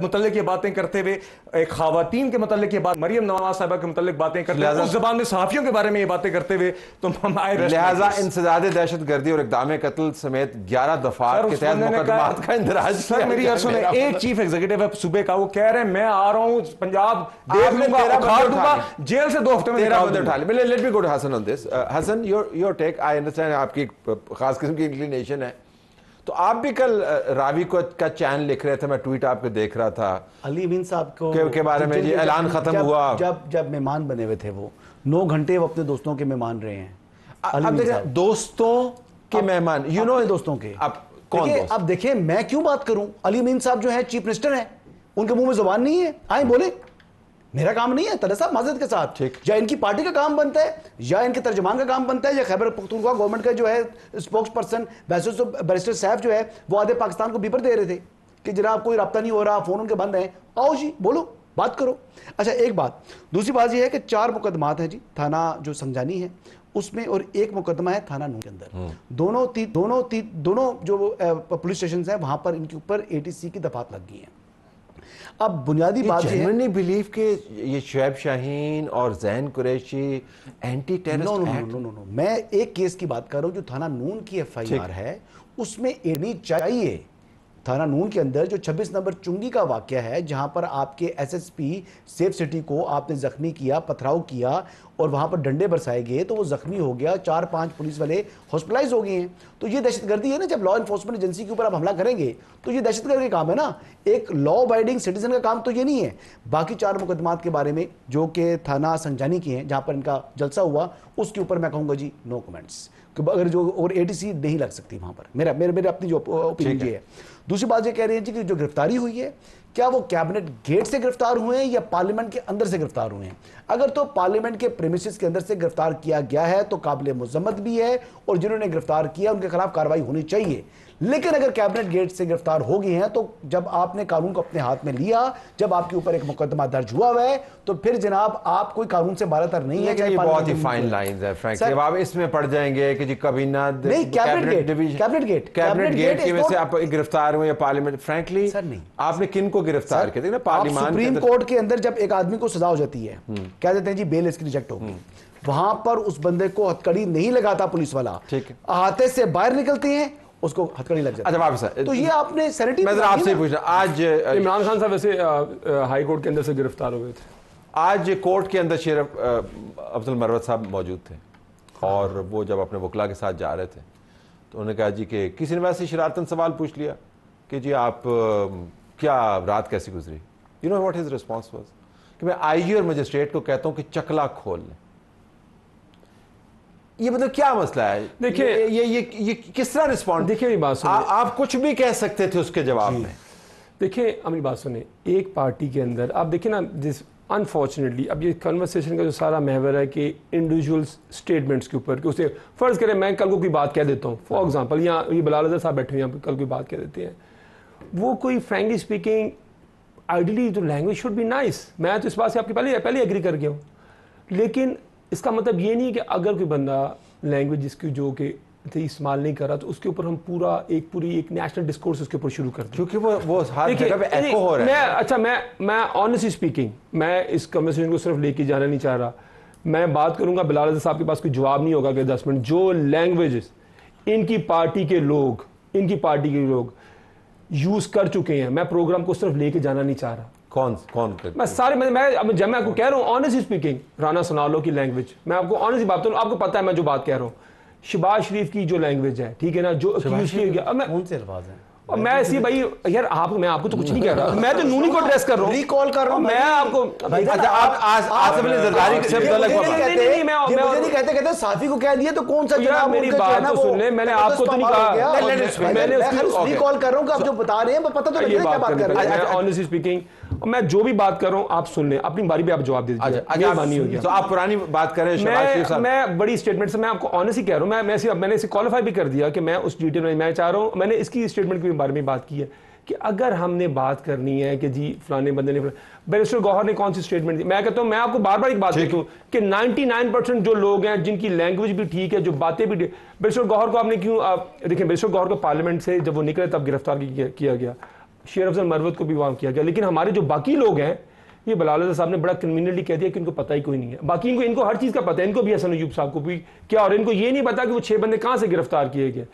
मुतल्लिक ये बातें करते हुए, एक ख़वातीन के मुतल्लिक ये बात, मरियम नवाज साहिबा के मुतल्लिक बातें करते हुए, उस ज़बान में सहाफ़ियों के बारे में ये बातें करते हुए, तो लिहाजा इंसदाद दहशतगर्दी और इक़दाम कत्ल समेत 11 दफात के तहत मुकदमात का इंदराज। सर मेरी अर्ज़ सुने, एक चीफ एग्जीक्यूटिव है सूबे का, वो कह रहे हैं मैं आ रहा हूं पंजाब देख लूंगा, उखाड़ दूंगा, जेल से 2 हफ्ते में 13 बंदे उठा ले। Let me go to Hasan on this. Hasan, your take, I understand आपकी खास किस्म की इंक्लिनेशन है, तो आप भी कल रावी को का चैन लिख रहे थे, मैं ट्वीट आपके देख रहा था अली अमीन साहब को के बारे में, ये ऐलान खत्म हुआ जब मेहमान बने हुए थे, वो 9 घंटे वो अपने दोस्तों के मेहमान रहे हैं। अब देखिए दोस्तों के मेहमान, यू नो दोस्तों के, अब कौन दोस्त? अब देखिए मैं क्यों बात करूं, अली अमीन साहब जो है चीफ मिनिस्टर हैं, उनके मुंह में जुबान नहीं है, आए बोले, मेरा काम नहीं है तले साहब माजरत के साथ, या इनकी पार्टी का काम बनता है, या इनके तर्जुमान का काम बनता है, या खैबर पख्तूनख्वा गवर्नमेंट का जो है स्पोक्स पर्सन बैरिस्टर साहब जो है वो आधे पाकिस्तान को बीपर दे रहे थे कि जनाब कोई रब्ता नहीं हो रहा, फोन उनके बंद हैं, आओ जी बोलो, बात करो। अच्छा एक बात, दूसरी बात यह है कि 4 मुकदमात हैं जी, थाना जो संजानी है उसमें, और 1 मुकदमा है थाना नून के अंदर। दोनों जो पुलिस स्टेशन हैं वहां पर इनके ऊपर ATC की दफात लग गई है। अब बुनियादी बात है, जेन्युइनली बिलीव के ये शुएब शाहीन और Zain Qureshi anti terrorist act. No, मैं एक केस की बात कर रहा हूं जो थाना नून की FIR है, उसमें एनी चाहिए। थाना नून के अंदर जो 26 नंबर चुंगी का वाकया है, जहां पर आपके SSP सेफ सिटी को आपने जख्मी किया, पथराव किया और वहां पर डंडे बरसाए गए, तो वो जख्मी हो गया, 4-5 पुलिस वाले हॉस्पिटलाइज हो गए हैं। तो ये दहशतगर्दी है ना, जब लॉ एनफोर्समेंट एजेंसी के ऊपर आप हमला करेंगे तो ये दहशतगर्दी का काम है ना, एक लॉ अबाइडिंग सिटीजन का काम तो ये नहीं है। बाकी 4 मुकदमात के बारे में जो कि थाना संजानी के हैं, जहां पर इनका जलसा हुआ, उसके ऊपर मैं कहूँगा जी नो कमेंट्स, अगर जो और ATC नहीं लग सकती वहां पर, मेरे अपनी जो ओपिनियन ये है। दूसरी बात ये कह रही है जी कि जो गिरफ्तारी हुई है, क्या वो कैबिनेट गेट से गिरफ्तार हुए हैं या पार्लियामेंट के अंदर से गिरफ्तार हुए हैं? अगर तो पार्लियामेंट के प्रेमिसेस के अंदर से गिरफ्तार किया गया है तो काबिल मुजम्मत भी है, और जिन्होंने गिरफ्तार किया उनके खिलाफ कार्रवाई होनी चाहिए। लेकिन अगर कैबिनेट गेट से गिरफ्तार हो गए हैं, तो जब आपने कानून को अपने हाथ में लिया, जब आपके ऊपर एक मुकदमा दर्ज हुआ है, तो फिर जनाब आप कोई कानून से बालातर नहीं है। ये बहुत ही फाइन लाइंस है फ्रैंकली। अब आप इसमें पड़ जाएंगे कि जी कबीना नहीं, कैबिनेट गेट की वजह से आप गिरफ्तार हुए या पार्लियामेंट, फ्रैंकली आपने किन को गिरफ्तार किया? पार्लियामेंट सुप्रीम कोर्ट के अंदर जब एक आदमी को सजा हो जाती है, कह देते हैं जी बेल इसकी रिजेक्ट होगी, वहां पर उस बंदे को हथकड़ी नहीं लगाता पुलिस वाला, हाथे से बाहर निकलते हैं, उसको हथकड़ी लग जाती है। अच्छा तो ये आपने सैनिटी, मैं आपसे पूछ रहा, आज इमरान खान साहब वैसे हाई कोर्ट के अंदर से गिरफ्तार हुए थे, आज कोर्ट के अंदर शेर अब्दुल मरवत साहब मौजूद थे, और वो जब अपने वकला के साथ जा रहे थे तो उन्होंने कहा जी कि किसी ने वैसे शरारतन सवाल पूछ लिया कि जी आप क्या रात कैसी गुजरी? You know what his response was कि मैं IG और मजिस्ट्रेट को कहता हूं कि चकला खोल लें। ये मतलब क्या मसला है? देखिए ये किस तरह रिस्पॉन्ड? देखिए मेरी बात सुनिए, आप कुछ भी कह सकते थे उसके जवाब में। देखिए मेरी बात सुनिए, एक पार्टी के अंदर आप देखिए ना, जिस अनफॉर्चुनेटली अब ये कन्वर्सेशन का जो सारा महवर है कि इंडिविजुअल स्टेटमेंट्स के ऊपर, कि उसे फ़र्ज़ करें मैं कल को कोई बात कह देता हूँ, फॉर एग्जांपल यहाँ ये बिलाल अज़हर साहब बैठे हुए हैं, कल कोई बात कह देते हैं, वो कोई फ्रैंकली स्पीकिंग आइडियली जो लैंग्वेज शुड बी नाइस, मैं तो इस बात से आपकी पहले एग्री कर गया हूँ, लेकिन इसका मतलब ये नहीं कि अगर कोई बंदा लैंग्वेज जिसकी जो कि इस्तेमाल नहीं कर रहा तो उसके ऊपर हम पूरी एक नेशनल डिस्कोर्स उसके ऊपर शुरू कर दें, क्योंकि वो हर जगह पे एको हो रहा है। मैं ऑनेस्टली स्पीकिंग, मैं इस कन्वर्सेशन को सिर्फ लेके जाना नहीं चाह रहा, मैं बात करूंगा, बिलाल अज़हर साहब के पास कोई जवाब नहीं होगा कि 10 मिनट जो लैंग्वेजेस इनकी पार्टी के लोग यूज कर चुके हैं, मैं प्रोग्राम को सिर्फ लेके जाना नहीं चाह रहा। कौन मैं सारे मैं जब मैं आपको कह रहा हूँ ऑनेस्टली स्पीकिंग, राना सनालो की लैंग्वेज, मैं आपको ऑनेस्टली बात करूँ, आपको पता है मैं जो बात कह रहा हूँ, शहबाज शरीफ की जो लैंग्वेज है, ठीक है ना, जो यूज किया गया, मैं कौन से अल्फाज हैं? और मैं ऐसी भाई यार मैं आपको तो कुछ नहीं कह रहा, मैं तो नूनी को एड्रेस कर रहा हूँ, रिकॉल कर रहा हूँ मैं आपको। अच्छा आप आसिफ अली जरदारी से अलग मुझे नहीं कहते साफी को कह दिया तो कौन सा जनाब? मेरी बात तो सुन ले, मैंने आपको तो नहीं कहा, मैंने रिकॉल कर रहा हूँ कि आप जो बता रहे हैं पता तो नहीं क्या बात कर रहे हैं। ऑनेस्टली स्पीकिंग मैं जो भी बात कर रहा हूँ आप सुन लें, अपनी बारी पे आप जवाब दे दीजिए। तो आप पुरानी बात करें, मैं बड़ी स्टेटमेंट से मैं आपको ऑनेस्टली कह रहा हूँ, मैंने इसे क्वालिफाई भी कर दिया कि मैं उस डिटेल में मैं चाह रहा हूँ, मैंने इसकी स्टेटमेंट के बारे में बात की है कि अगर हमने बात करनी है कि जी फलाने बंदे ने, बैरिस्टर गौहर ने कौन सी स्टेटमेंट दी, मैं कहता हूँ, मैं आपको बार बार एक बात कहता हूँ कि 99% जो लोग हैं जिनकी लैंग्वेज भी ठीक है, जो बातें भी, बैरिस्टर गौहर को आपने क्यों, आप देखें बैरिस्टर गौहर को पार्लियामेंट से जब वो निकले तब गिरफ्तार किया गया, शेर अफजल मरवत को भी वहाँ किया गया, लेकिन हमारे जो बाकी लोग हैं, ये बलाल साहब ने बड़ा कन्वीनियंटली कह दिया कि इनको पता ही कोई नहीं है, बाकी इनको हर चीज़ का पता है, इनको भी हसन अयूब साहब को भी क्या, और इनको ये नहीं पता कि वो 6 बंदे कहाँ से गिरफ्तार किए गए।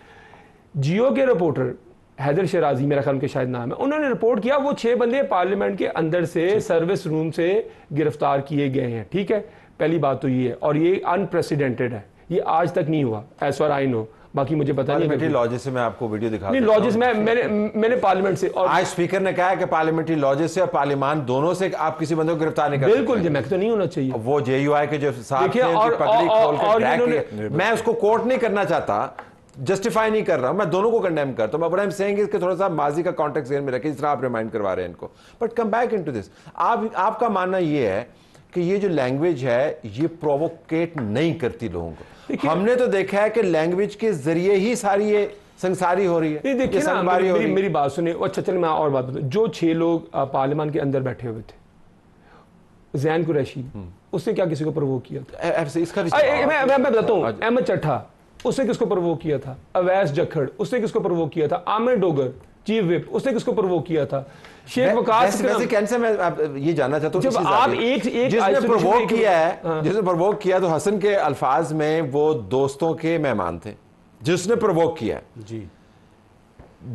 जियो के रिपोर्टर हैदर शराजी, मेरा ख्याल उनके शायद नाम है, उन्होंने रिपोर्ट किया वो 6 बंदे पार्लियामेंट के अंदर से सर्विस रूम से गिरफ्तार किए गए हैं, ठीक है, पहली बात तो ये है, और ये अनप्रेसिडेंटेड है, ये आज तक नहीं हुआ एज फार आई नो, बाकी मुझे पता नहीं। लॉजिक से मैं आपको वीडियो दिखा नहीं, लॉजिक मैंने पार्लियामेंट से, और आज स्पीकर ने कहा है कि पार्लियामेंट्री लॉजिक से और पार्लियामान दोनों से आप किसी बंदे को गिरफ्तार नहीं कर सकते। बिल्कुल, मैं तो नहीं होना चाहिए। वो जेयूआई के जो साहब थे, पगड़ी खोलकर, मैं उसको कोर्ट नहीं करना चाहता, जस्टिफाई नहीं कर रहा हूं, मैं दोनों को कंडेम करता हूं, बट आई एम सेइंग कि थोड़ा सा माजी का कॉन्टेक्स्ट ध्यान में रखें, जिस तरह आप रिमाइंड करवा रहे हैं इनको। But come back into this, आपका मानना ये है कि ये जो लैंग्वेज है ये प्रोवोकेट नहीं करती लोगों को? हमने तो देखा है कि लैंग्वेज के जरिए ही सारी ये संसारी हो रही है। देखिए ना, मेरी बात सुनिए। अच्छा चल, मैं और बात बताऊं, जो 6 लोग पार्लियामान के अंदर बैठे हुए थे, जैन कुरैशी, उसने क्या किसी को प्रोवोक किया था? इसका मैं बताता हूं, अहमद चट्ठा, उसने किसको प्रोवोक किया था? अवैस जखड़, उसने किसको प्रोवोक किया था? आमिर डोगर, चीफ विप, उसने किसको प्रोवोक किया था? शेख वकास। कैसे मैं ये जानना चाहता हूं, जब आप एक जिसने प्रोवोक किया है, जिसने प्रोवोक किया, तो हसन के अल्फाज में वो दोस्तों के मेहमान थे, जिसने प्रोवोक किया जी,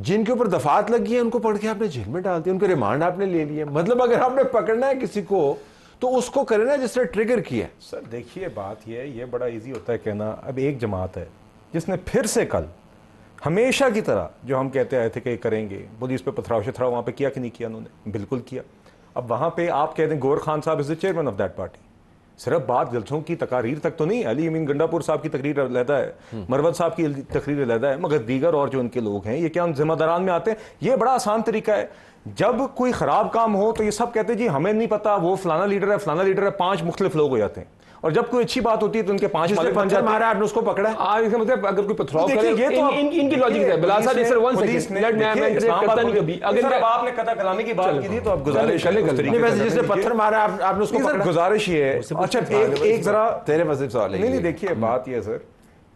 जिनके ऊपर दफात लगी है उनको पकड़ के आपने जेल में डाल दिया, उनके रिमांड आपने ले लिए। मतलब अगर आपने पकड़ना है किसी को तो उसको करे ना जिसने ट्रिगर किया। सर देखिए, बात ये बड़ा इजी होता है कहना। अब एक जमात है जिसने फिर से कल हमेशा की तरह जो हम कहते आए थे कि करेंगे, पुलिस पे पथराव शथराव वहाँ पे किया कि नहीं किया? उन्होंने बिल्कुल किया। अब वहाँ पे आप कहते हैं गौर खान साहब is the chairman of that party, सिर्फ बात जलसों की तकारीर तक तो नहीं, अली अमीन गंडापुर साहब की तकरीर अलहदा है, मरवत साहब की तकरीर अलहदा है, मगर दीगर और जो उनके लोग हैं ये क्या उन जिम्मेदारान में आते हैं? ये बड़ा आसान तरीका है। जब कोई खराब काम हो तो ये सब कहते हैं जी हमें नहीं पता, वो फलाना लीडर है, फलाना लीडर है, 5 मुख्तलिफ लोग हो जाते हैं। और जब कोई अच्छी बात होती है तो उनके 5 मालिक बन जाते हैं। मारा आपने उसको पकड़ा है, इसका मतलब अगर कोई पथराव करे, ये तो इनकी लॉजिक है। बिलाल साहब सर 1 सेकंड, मैं करता नहीं कभी। अगर आपने कतल कराने की बात की थी तो आप गुजारिश नहीं, वैसे जिसने पत्थर मारा आपने उसको पकड़ा, गुजारिश ये है। अच्छा एक जरा तेरे मज़हब सवाल है। नहीं देखिए, बात ये है सर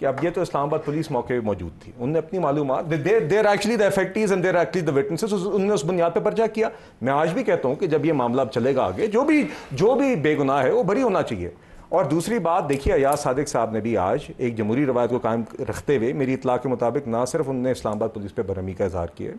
कि अब ये तो इस्लामाबाद पुलिस मौके पे मौजूद थी, उन्होंने अपनी मालूमात, there actually the affectees and there actually the witnesses, उन्होंने उस बुनियाद पे पर्चा किया। मैं आज भी कहता हूं कि जब ये मामला अब चलेगा आगे, जो भी बेगुनाह है वो बरी होना चाहिए। और दूसरी बात देखिए, अयाज सादिक साहब ने भी आज एक जमहूरी रवायत को कायम रखते हुए मेरी इतला के मुताबिक ना सिर्फ उन्होंने इस्लामाबाद पुलिस पे बरहमी का इजहार किया,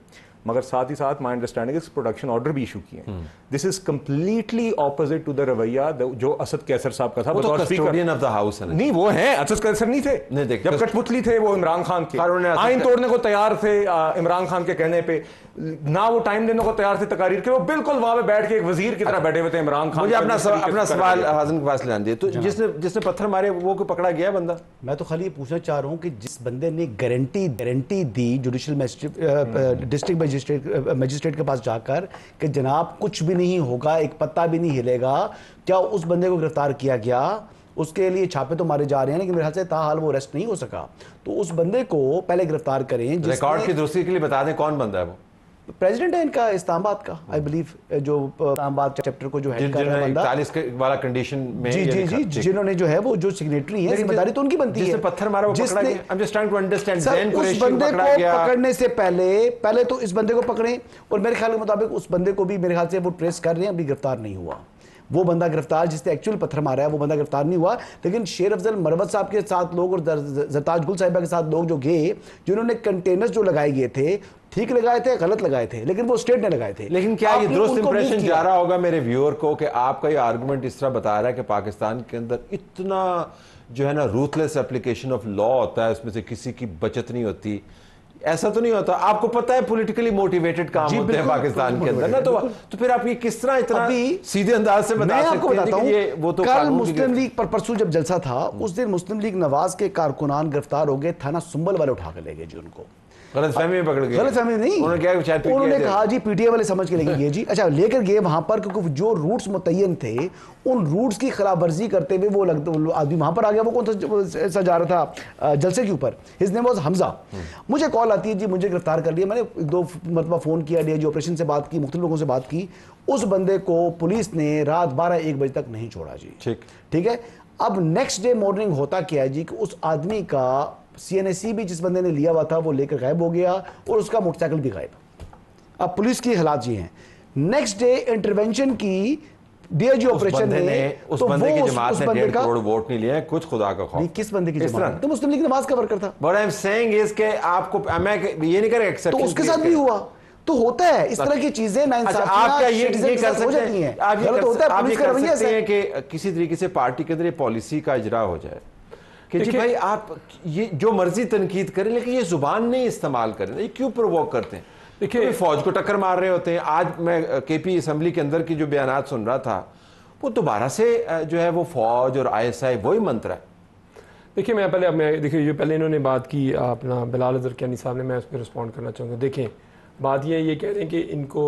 मगर साथ ही साथ माई अंडरस्टैंडिंग प्रोडक्शन ऑर्डर भी इशू किए। This is completely opposite to the रवैया जो असद कैसर साहब का था। वो तो कस्टोडियन ऑफ द हाउस है। नहीं, वो है, असद कैसर नहीं थे। जब कठपुतली थे वो इमरान खान के, आइन तोड़ने को तैयार थे इमरान खान के कहने पे, ना वो टाइम देने को तैयार थे तकारीर के, वो बिल्कुल वहां पे बैठ के एक वजीर की तरह बैठे हुए थे इमरान खान। मुझे अपना सवाल हाज़िम के पास ले आने, तो जिसने पत्थर मारे वो को पकड़ा गया बंदा? मैं तो खाली पूछना चाह रहा हूँ कि जिस बंदे ने गारंटी दी जुडिशियल डिस्ट्रिक्ट मजिस्ट्रेट के पास जाकर कि जनाब कुछ भी नहीं होगा, एक पत्ता भी नहीं हिलेगा, क्या उस बंदे को गिरफ्तार किया गया? उसके लिए छापे तो मारे जा रहे हैं, लेकिन मेरे ख्याल से ताहाल वो अरेस्ट नहीं हो सका। तो उस बंदे को पहले गिरफ्तार करें। रिकॉर्ड की दुरुस्ती के लिए बता दें कौन बंदा है वो? प्रेसिडेंट है इनका इस्लामाबाद का, आई बिलीव, जो इस्लामाबाद चैप्टर को जो हेड कर रहा है बंदा, 41 वाला कंडीशन में जी जिन्होंने जो है वो जो सिग्नेटरी है, जिम्मेदारी तो उनकी बनती है। जिसने पत्थर मारा वो पकड़ा गया। I am just trying to understand. उस बंदे को पकड़ने से पहले तो इस बंदे को पकड़े, और मेरे ख्याल के मुताबिक उस बंदे को भी मेरे ख्याल से वो ट्रेस कर रहे हैं, अभी गिरफ्तार नहीं हुआ। वो बंदा गिरफ्तार जिसने एक्चुअल पत्थर मारा है वो बंदा गिरफ्तार नहीं हुआ। लेकिन शेर अफजल मरवत साहब के साथ लोग और जरताज गुल साहिबा के साथ लोग जो गए, जिन्होंने कंटेनर्स जो लगाए गए थे, ठीक लगाए थे, गलत लगाए थे, लेकिन वो स्टेट ने लगाए थे। लेकिन क्या ये दुरुस्त इंप्रेशन जा रहा होगा मेरे व्यूअर को कि आपका ये आर्गुमेंट इस तरह बता रहा है कि पाकिस्तान के अंदर इतना जो है ना रूथलेस एप्लीकेशन ऑफ लॉ होता है, उसमें से किसी की बचत नहीं होती? ऐसा तो नहीं होता। आपको पता है पॉलिटिकली मोटिवेटेड काम होते हैं पाकिस्तान के अंदर ना, तो फिर आप ये किस तरह इतना सीधे अंदाज से बता सकते हैं कि ये वो तो कल मुस्लिम लीग पर परसों जब जलसा था उस दिन मुस्लिम लीग नवाज के कारकुनान गिरफ्तार हो गए, थाना सुंबल वाले उठा कर ले गए जी उनको। गलतफहमी में पकड़ गए। गलतफहमी नहीं, उन्होंने कहा जी पीटीआई वाले समझ के लेके गए जी। अच्छा, लेकर गए वहां पर, क्योंकि जो रूट्स मुतय्यन थे उन रूट्स की खिलाफ वर्जी करते हुए वो आदमी वहां पर आ गया। वो कौन सा जा रहा था जलसे के ऊपर, हिज नेम वाज हमजा। मुझे कॉल आती है जी मुझे गिरफ्तार कर लिया। मैंने 2 मरतबा फोन किया, डीआईजी ऑपरेशन से बात की, मुख्तलिफ लोगों से बात की। उस बंदे को पुलिस ने रात 12-1 बजे तक नहीं छोड़ा जी। ठीक है। अब नेक्स्ट डे मॉर्निंग होता क्या है जी कि उस आदमी का CNSC भी जिस बंदे ने लिया हुआ था वो लेकर गायब हो गया और उसका मोटरसाइकिल भी गायब। अब पुलिस की हालात ये हैं। नेक्स्ट डे इंटरवेंशन की डीआईजी ऑपरेशन ने उस बंदे की जमात ने 1.5 करोड़ वोट नहीं लिए, कुछ खुदा का खौफ। किस बंदे की जमात? तो मुस्लिम लीग नमाज का वर्कर था। But I am saying is के आपको, मैं ये नहीं करेगा, तो उसके साथ भी हुआ। तो होता है इस तरह की चीजें नाइंसाफियां। आप क्या ये कर सकते हैं, आप ये होता है पुलिस का रवैया है कि किसी तरीके से पार्टी के अंदर पॉलिसी का इजरा हो जाए कि जी भाई आप ये जो मर्जी तनकीद करें लेकिन ये जुबान नहीं इस्तेमाल करें, ये क्यों प्रोवोक करते हैं? देखिए फौज को टक्कर मार रहे होते हैं। आज मैं केपी असेंबली के अंदर की जो बयानात सुन रहा था वो दोबारा से जो है वो फौज और ISI वही मंत्र है। देखिए मैं देखिए जो पहले इन्होंने बात की अपना बिलाल अज़रक़यानी साहब ने, मैं उस पर रिस्पॉन्ड करना चाहूँगा। देखें बात ये कह रहे हैं कि इनको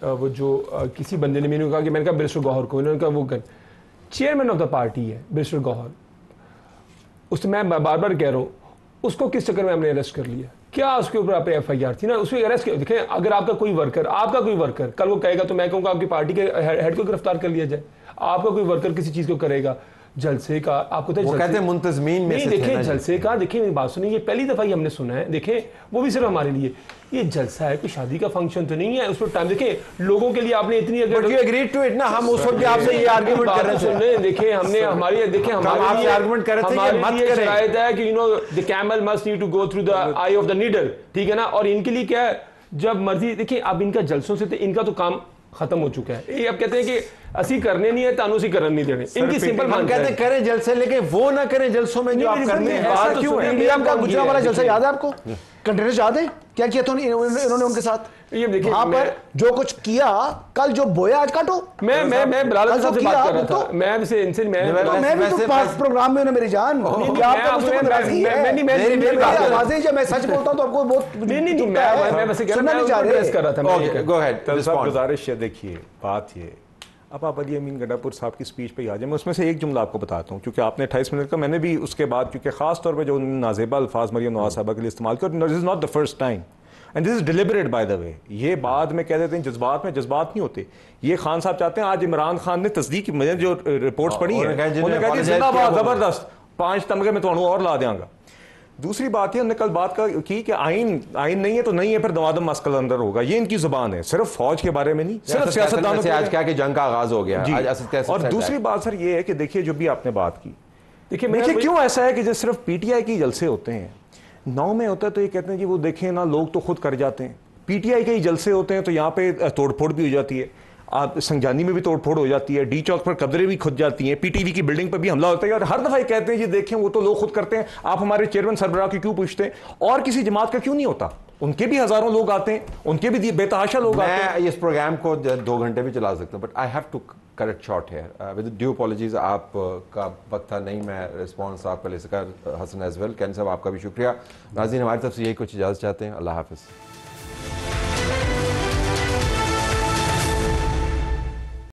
वो जो किसी बंदे ने मैंने कहा कि मैंने कहा बैरिस्टर गौहर को, इन्होंने कहा वो चेयरमैन ऑफ द पार्टी है बैरिस्टर गौहर, उससे मैं बार बार कह रहा हूँ उसको किस चक्कर में हमने अरेस्ट कर लिया? क्या उसके ऊपर आप FIR थी ना, उसमें अरेस्ट किया। देखें अगर आपका कोई वर्कर कल वो कहेगा तो मैं कहूँगा आपकी पार्टी के हेड को गिरफ्तार कर लिया जाए। आपका कोई वर्कर किसी चीज़ को करेगा, जलसे का आपको तो कहते हैं मुंतज़मीन में से देखें जलसे का, देखिए मेरी बात सुनिए, ये पहली दफ़ा ही हमने सुना है। देखें वो भी सिर्फ हमारे लिए, ये जलसा है, कोई शादी का फंक्शन तो नहीं है। उस पर टाइम देखें लोगों के लिए आपने इतनी एग्रीड टू इट ना, हम उस वक्त आपसे ये आर्गुमेंट कर रहे थे। देखें हमने हमारी देखें हमारे आर्गुमेंट कर रहे थे कि मत करें, शायद है कि the camel must need to go through the eye of the needle, ठीक है ना। और इनके लिए क्या है, जब मर्जी देखिए अब इनका जलसों से इनका तो काम खत्म हो चुका है। ये अब कहते हैं कि असी करने नहीं है तानू सी करन नहीं देने, इनकी सिंपल हम कहते हैं करें जलसे लेकिन वो ना करें जलसों में जो आप करते हैं। बात क्यों है? आपका गुजरा वाला जलसा याद है आपको? कंटेनर याद है क्या किया था इन्होंने उनके साथ? ये देखिए वहां पर जो कुछ किया, कल जो बोया आज काटो। मैं बिलाल साहब से बात कर रहा था, मैं भी तो पास प्रोग्राम में मेरी जान, मैं सच बोलता हूं तो आपको बहुत मैं वैसे कर रहा था। Go ahead. गुजारिश है, देखिए बात ये, अब आप अली अमीन गंडापुर साहब की स्पीच पे आ जाए। मैं उसमें से एक जुमला आपको बताता हूँ, क्योंकि आपने 28 मिनट का, मैंने भी उसके बाद क्योंकि खास तौर पे जो नाजेबा अल्फाज मरियम नवाज साहबा के लिए इस्तेमाल किया, this is not the first time and this is deliberate by the way. ये बाद में कह देते हैं जज्बात में, जज्बात नहीं होते। ये खान साहब चाहते हैं, आज इमरान खान ने तस्दीक, मैंने जो रिपोर्ट्स पढ़ी है उन्होंने कहा जिंदाबाद जबरदस्त 5 तमगे में तो और ला देंगा। दूसरी बात है, उन्होंने कल बात की कि आइन नहीं है तो नहीं है, फिर दवादम मस्कल अंदर होगा। ये इनकी जुबान है, सिर्फ फौज के बारे में नहीं, सिर्फ सियासतदानों से। आज क्या कि जंग का आगाज हो गया जी। और दूसरी बात सर ये है कि देखिए जो भी आपने बात की, देखिए क्यों ऐसा है कि जो सिर्फ PTI की जलसे होते हैं, 9 में होता है तो ये कहते हैं कि वो देखें ना लोग तो खुद कर जाते हैं। PTI के ही जलसे होते हैं तो यहाँ पे तोड़फोड़ भी हो जाती है, आप संजानी में भी तोड़फोड़ हो जाती है, डी चौक पर कब्रें भी खुद जाती हैं, PTV की बिल्डिंग पर भी हमला होता है। और हर दफा ये कहते हैं जी देखें वो तो लोग खुद करते हैं, आप हमारे चेयरमैन सरबराह की क्यों पूछते हैं? और किसी जमात का क्यों नहीं होता? उनके भी हजारों लोग आते हैं, उनके भी बेतहाशा लोग आते हैं। मैं इस प्रोग्राम को 2 घंटे भी चला सकता हूँ, but I have to correct short hair with due apologies. आप का वक्त था नहीं, मैं रिस्पॉन्स आपका ले सका। Hasan as well. कैन साहब आपका भी शुक्रिया। नाज़रीन हमारी तरफ से यही कुछ इजाज़त चाहते हैं। अल्लाह हाफिज़।